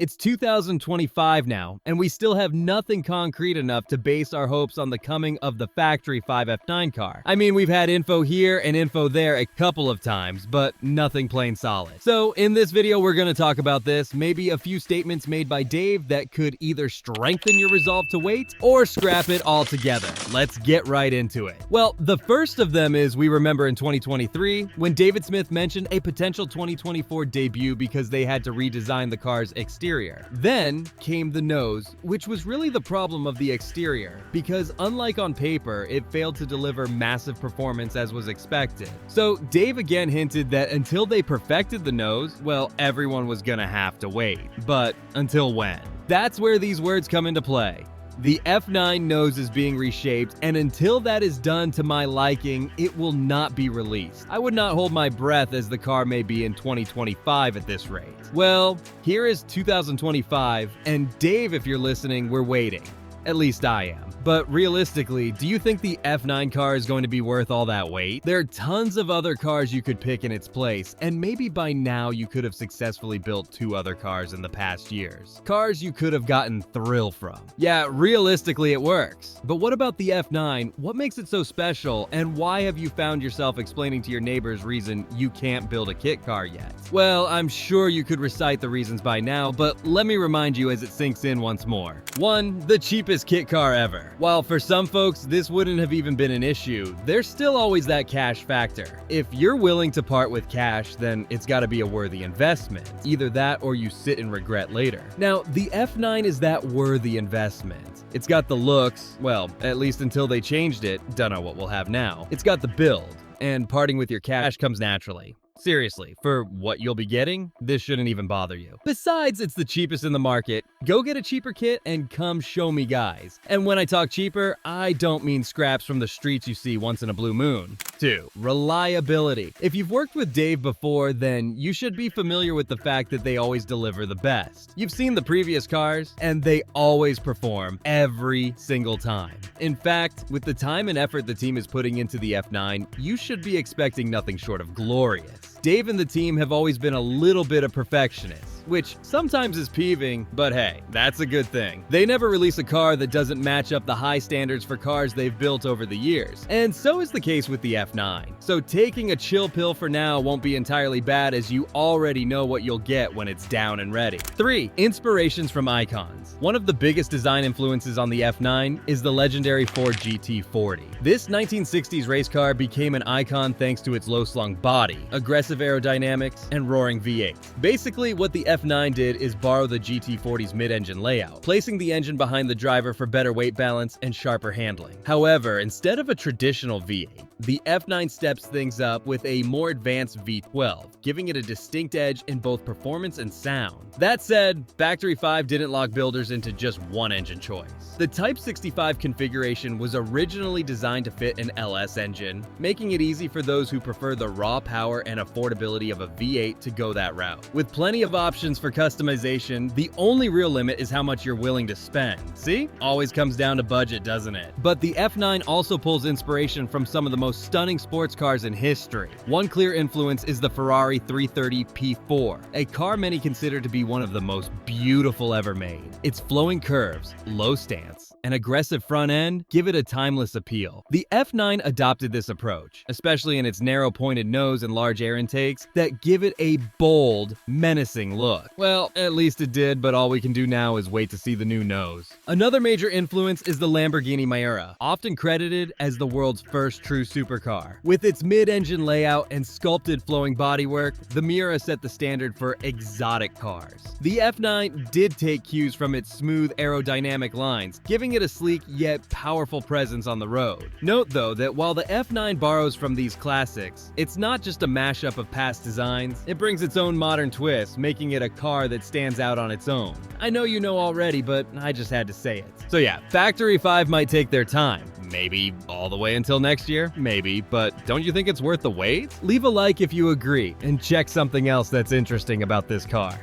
It's 2025 now, and we still have nothing concrete enough to base our hopes on the coming of the factory 5F9 car. I mean, we've had info here and info there a couple of times, but nothing plain solid. So in this video, we're going to talk about this, maybe a few statements made by Dave that could either strengthen your resolve to wait or scrap it altogether. Let's get right into it. Well, the first of them is we remember in 2023 when David Smith mentioned a potential 2024 debut because they had to redesign the car's exterior. Then came the nose, which was really the problem of the exterior, because unlike on paper, it failed to deliver massive performance as was expected. So Dave again hinted that until they perfected the nose, well, everyone was gonna have to wait. But until when? That's where these words come into play. The F9 nose is being reshaped, and until that is done to my liking, it will not be released. I would not hold my breath as the car may be in 2025 at this rate. Well, here is 2025, and Dave, if you're listening, we're waiting. At least I am. But realistically, do you think the F9 car is going to be worth all that wait? There are tons of other cars you could pick in its place, and maybe by now you could have successfully built 2 other cars in the past years. Cars you could have gotten thrill from. Yeah, realistically it works. But what about the F9? What makes it so special, and why have you found yourself explaining to your neighbors reason you can't build a kit car yet? Well, I'm sure you could recite the reasons by now, but let me remind you as it sinks in once more. 1. The cheapest kit car ever. While for some folks this wouldn't have even been an issue, there's still always that cash factor. If you're willing to part with cash, then it's gotta be a worthy investment. Either that or you sit and regret later. Now, the F9 is that worthy investment. It's got the looks, well, at least until they changed it, don't know what we'll have now. It's got the build, and parting with your cash comes naturally. Seriously, for what you'll be getting, this shouldn't even bother you. Besides, it's the cheapest in the market. Go get a cheaper kit and come show me, guys. And when I talk cheaper, I don't mean scraps from the streets you see once in a blue moon. 2. Reliability. If you've worked with Dave before, then you should be familiar with the fact that they always deliver the best. You've seen the previous cars, and they always perform every single time. In fact, with the time and effort the team is putting into the F9, you should be expecting nothing short of glorious. Dave and the team have always been a little bit of perfectionists, which sometimes is peeving, but hey, that's a good thing. They never release a car that doesn't match up the high standards for cars they've built over the years, and so is the case with the F9. So taking a chill pill for now won't be entirely bad, as you already know what you'll get when it's down and ready. 3. Inspirations from icons. One of the biggest design influences on the F9 is the legendary Ford GT40. This 1960s race car became an icon thanks to its low-slung body, aggressive aerodynamics, and roaring V8. Basically, what the F9 did is borrow the GT40's mid-engine layout, placing the engine behind the driver for better weight balance and sharper handling. However, instead of a traditional V8, the F9 steps things up with a more advanced V12, giving it a distinct edge in both performance and sound. That said, Factory 5 didn't lock builders into just one engine choice. The Type 65 configuration was originally designed to fit an LS engine, making it easy for those who prefer the raw power and affordability of a V8 to go that route. With plenty of options for customization, the only real limit is how much you're willing to spend. See? Always comes down to budget, doesn't it? But the F9 also pulls inspiration from some of the most stunning sports cars in history. One clear influence is the Ferrari 330 P4, a car many consider to be one of the most beautiful ever made. Its flowing curves, low stance, and aggressive front end give it a timeless appeal. The F9 adopted this approach, especially in its narrow pointed nose and large air intakes that give it a bold, menacing look. Well, at least it did, but all we can do now is wait to see the new nose. Another major influence is the Lamborghini Miura, often credited as the world's first true supercar. With its mid-engine layout and sculpted flowing bodywork, the Miura set the standard for exotic cars. The F9 did take cues from its smooth aerodynamic lines, giving it a sleek yet powerful presence on the road. Note though that while the F9 borrows from these classics, it's not just a mashup of past designs, it brings its own modern twist, making it a car that stands out on its own. I know you know already, but I just had to say it. So yeah, Factory 5 might take their time. Maybe all the way until next year, maybe, but don't you think it's worth the wait? Leave a like if you agree, and check something else that's interesting about this car.